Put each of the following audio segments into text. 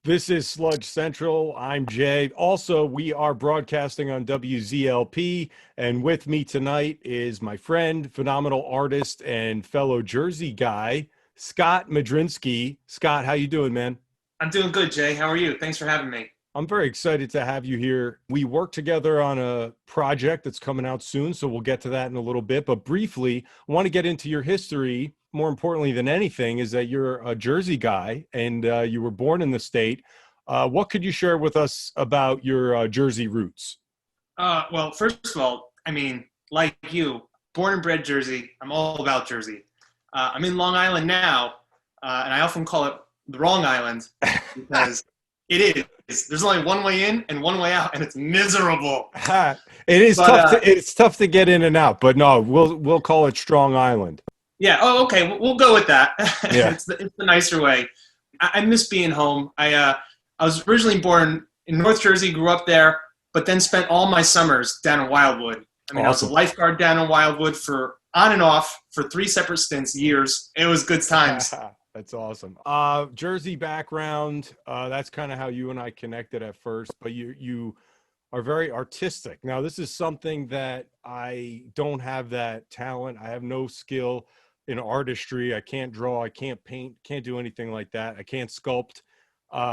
This is Sludge Central. I'm Jay. Also, we are broadcasting on WZLP, and with me tonight is my friend, phenomenal artist, and fellow Jersey guy, Scott Modrzynski. Scott, how you doing, man? I'm doing good, Jay. How are you? Thanks for having me. I'm very excited to have you here. We work together on a project that's coming out soon, so we'll get to that in a little bit. But briefly, I want to get into your history. More importantly than anything is that you're a Jersey guy and you were born in the state. What could you share with us about your Jersey roots? Well, first of all, I mean, like you, born and bred Jersey. I'm all about Jersey. I'm in Long Island now, and I often call it the wrong island because it is. There's only one way in and one way out, and it's miserable. It is But tough it's tough to get in and out, but no, we'll call it Strong Island. yeah, oh, okay, we'll go with that. Yeah. It's the nicer way. I miss being home. I was originally born in North Jersey, grew up there, but then spent all my summers down in Wildwood. I mean, Awesome. I was a lifeguard down in Wildwood for on and off for 3 separate stints, years. It was good times. That's awesome. Jersey background, that's kind of how you and I connected at first, but you are very artistic. Now, this is something that I don't have that talent. I have no skill in artistry. I can't draw, I can't paint, can't do anything like that. I can't sculpt.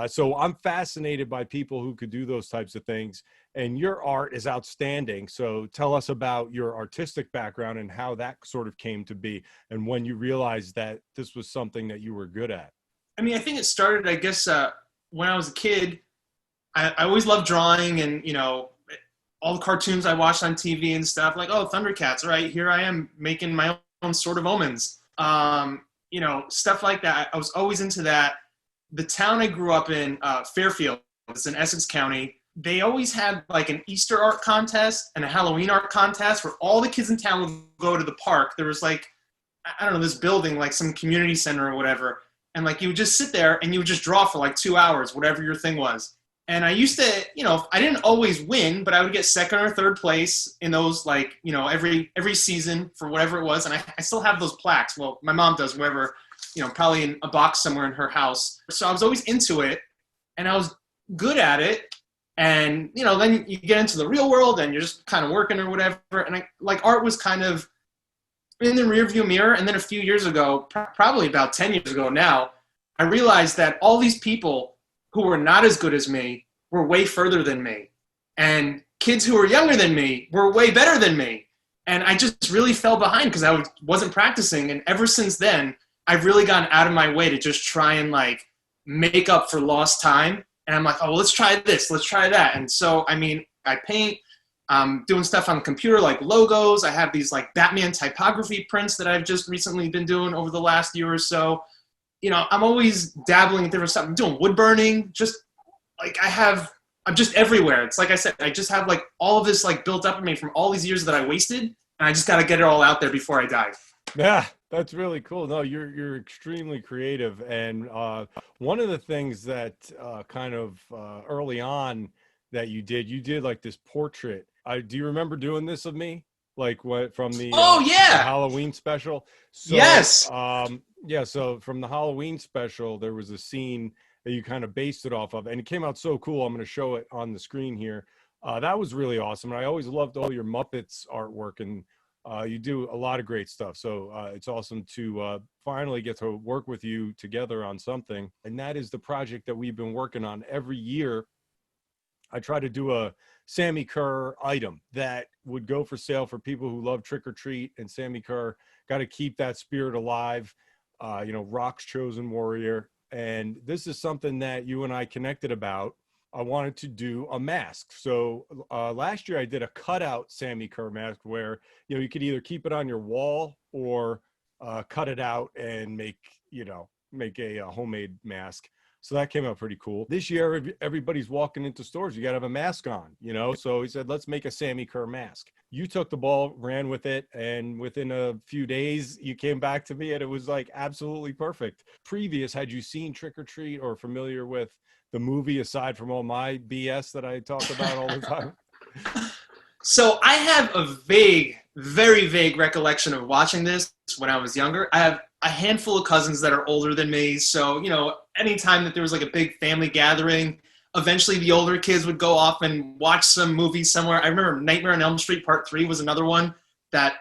So I'm fascinated by people who could do those types of things, and your art is outstanding. So tell us about your artistic background and how that sort of came to be and when you realized that this was something that you were good at. I mean, I think it started, I guess, when I was a kid. I always loved drawing and, all the cartoons I watched on TV and stuff, like, oh, Thundercats, right, here I am making my own sort of omens. Stuff like that. I was always into that. The town I grew up in, Fairfield, it's in Essex County, they always had like an Easter art contest and a Halloween art contest where all the kids in town would go to the park. There was like, I don't know, this building, like some community center or whatever. And like you would just sit there and you would just draw for like 2 hours, whatever your thing was. And I used to, I didn't always win, but I would get second or third place in those, like, every season for whatever it was. And I still have those plaques. Well, my mom does, whoever, probably in a box somewhere in her house. So I was always into it and I was good at it. And, then you get into the real world and you're just kind of working or whatever. And art was kind of in the rearview mirror. And then a few years ago, probably about 10 years ago now, I realized that all these people who were not as good as me were way further than me. And kids who were younger than me were way better than me. And I just really fell behind because I wasn't practicing. And ever since then, I've really gotten out of my way to just try and like make up for lost time. And I'm like, oh, well, let's try this, let's try that. And so, I mean, I paint, doing stuff on the computer like logos. I have these like Batman typography prints that I've just recently been doing over the last year or so. I'm always dabbling in different stuff. I'm doing wood burning, just like I'm just everywhere. It's like I said, I just have like all of this like built up in me from all these years that I wasted. And I just got to get it all out there before I die. Yeah, that's really cool. No, you're extremely creative. And one of the things that early on that you did like this portrait. Do you remember doing this of me? Like what from the the Halloween special? So, yes. Yeah, so from the Halloween special, there was a scene that you kind of based it off of, and it came out so cool. I'm going to show it on the screen here. That was really awesome. And I always loved all your Muppets artwork, and you do a lot of great stuff. So it's awesome to finally get to work with you together on something. And that is the project that we've been working on every year. I try to do a SAMMI CURR item that would go for sale for people who love trick or treat, and SAMMI CURR got to keep that spirit alive. Rock's chosen warrior. And this is something that you and I connected about. I wanted to do a mask. So last year I did a cutout SAMMI CURR mask where, you could either keep it on your wall or cut it out and make a homemade mask. So that came out pretty cool. This year, everybody's walking into stores. You got to have a mask on, So he said, let's make a SAMMI CURR mask. You took the ball, ran with it, and within a few days, you came back to me, and it was like absolutely perfect. Had you seen Trick or Treat or familiar with the movie aside from all my BS that I talk about all the time? So I have a vague, very vague recollection of watching this when I was younger. I a handful of cousins that are older than me. So, you know, anytime that there was like a big family gathering, eventually the older kids would go off and watch some movies somewhere. I remember Nightmare on Elm Street Part 3 was another one that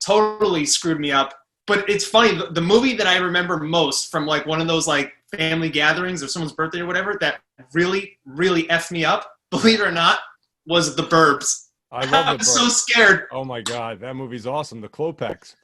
totally screwed me up. But it's funny, the movie that I remember most from like one of those like family gatherings or someone's birthday or whatever that really, really effed me up, believe it or not, was The Burbs. I love I'm so scared. Oh my God, that movie's awesome. The Klopex.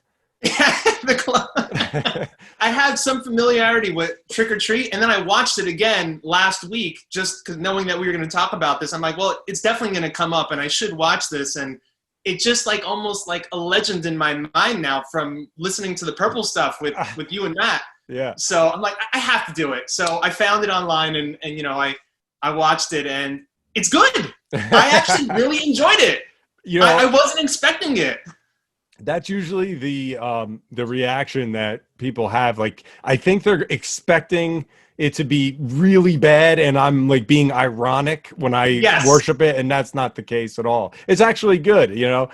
I had some familiarity with Trick or Treat, and then I watched it again last week just because knowing that we were going to talk about this. I'm like, well, it's definitely going to come up, and I should watch this. And it's just like almost like a legend in my mind now from listening to the Purple stuff with you and Matt. Yeah. So I'm like, I have to do it. So I found it online, and you know, I watched it, and it's good. I actually really enjoyed it. You know, I wasn't expecting it. That's usually the reaction that people have. Like, I think they're expecting it to be really bad, and I'm like being ironic when I worship it, and that's not the case at all. It's actually good, you know.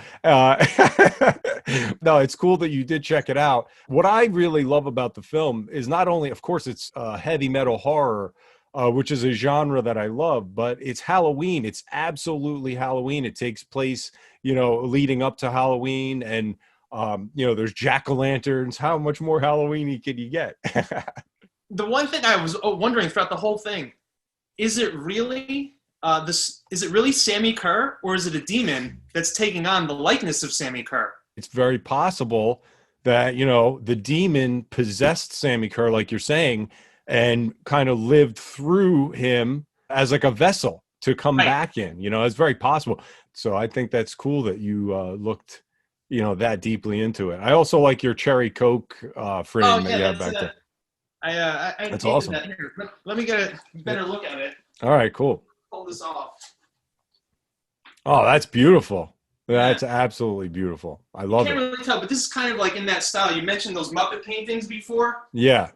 No, it's cool that you did check it out. What I really love about the film is not only, of course, it's heavy metal horror, which is a genre that I love, but it's Halloween. It's absolutely Halloween. It takes place, you know, leading up to Halloween, and you know, there's jack-o'-lanterns. How much more Halloween-y could you get? The one thing I was wondering throughout the whole thing, is it really is it really Sammi Curr, or is it a demon that's taking on the likeness of Sammi Curr? It's very possible that, you know, the demon possessed Sammi Curr, like you're saying, and kind of lived through him as like a vessel to come back in. You know, it's very possible. So I think that's cool that you looked, you know, that deeply into it. I also like your cherry Coke frame that you have back there. I that's awesome. That here. Let me get a better look at it. All right, cool. Pull this off. Oh, that's beautiful. That's absolutely beautiful. I love it. I can't really tell, but this is kind of like in that style. You mentioned those Muppet paintings before. Yeah.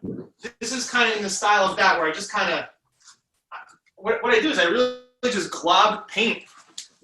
This is kind of in the style of that, where I just kind of, what I do is I really just glob paint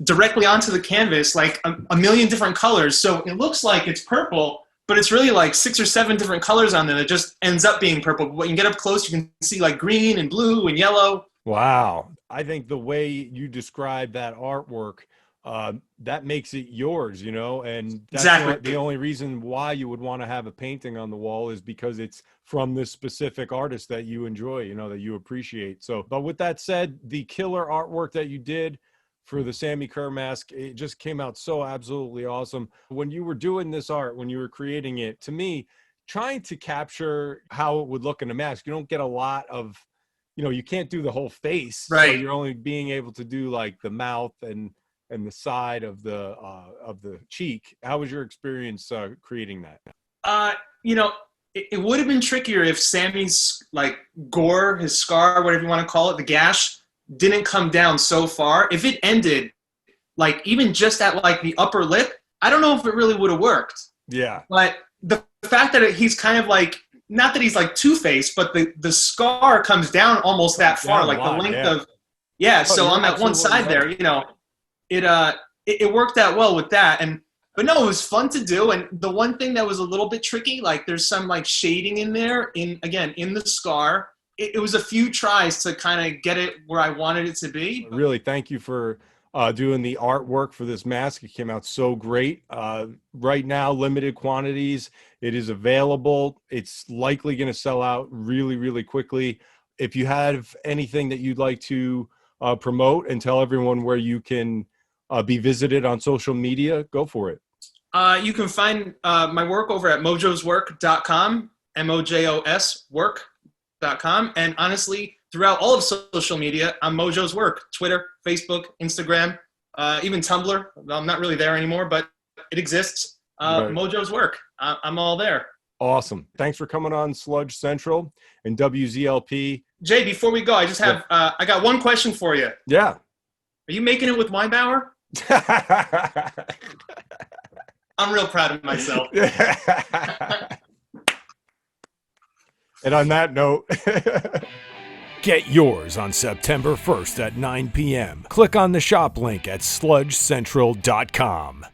directly onto the canvas, like a million different colors. So it looks like it's purple, but it's really like 6 or 7 different colors on there that just ends up being purple. But when you get up close, you can see like green and blue and yellow. Wow. I think the way you describe that artwork, that makes it yours, you know, and that's the only reason why you would want to have a painting on the wall is because it's from this specific artist that you enjoy, you know, that you appreciate. So, but with that said, the killer artwork that you did for the SAMMI CURR mask, it just came out so absolutely awesome. When you were doing this art, when you were creating it, to me, trying to capture how it would look in a mask, you don't get a lot of, you know, you can't do the whole face. Right. So you're only being able to do like the mouth and the side of the cheek. How was your experience creating that? You know, it would have been trickier if Sammy's like gore, his scar, whatever you want to call it, the gash, didn't come down so far. If it ended like even just at like the upper lip, I don't know if it really would have worked. Yeah. But the fact that he's kind of like, not that he's like Two-Face, but the scar comes down almost that far, like the length of, so on that one side there, you know, it worked out well with that. But no, it was fun to do. And the one thing that was a little bit tricky, like there's some like shading in there in the scar. It was a few tries to kind of get it where I wanted it to be. Really, thank you for doing the artwork for this mask. It came out so great. Right now, limited quantities. It is available. It's likely going to sell out really, really quickly. If you have anything that you'd like to promote and tell everyone where you can be visited on social media, go for it. You can find my work over at MojosWork.com, MOJOS work.com. And honestly, throughout all of social media, I'm Mojo's Work, Twitter, Facebook, Instagram, even Tumblr. I'm not really there anymore, but it exists. Right. Mojo's Work. I'm all there. Awesome. Thanks for coming on Sludge Central and WZLP. Jay, before we go, I just have, I got one question for you. Yeah. Are you making it with Weinbauer? I'm real proud of myself. And on that note, get yours on September 1st at 9 p.m. Click on the shop link at sludgecentral.com.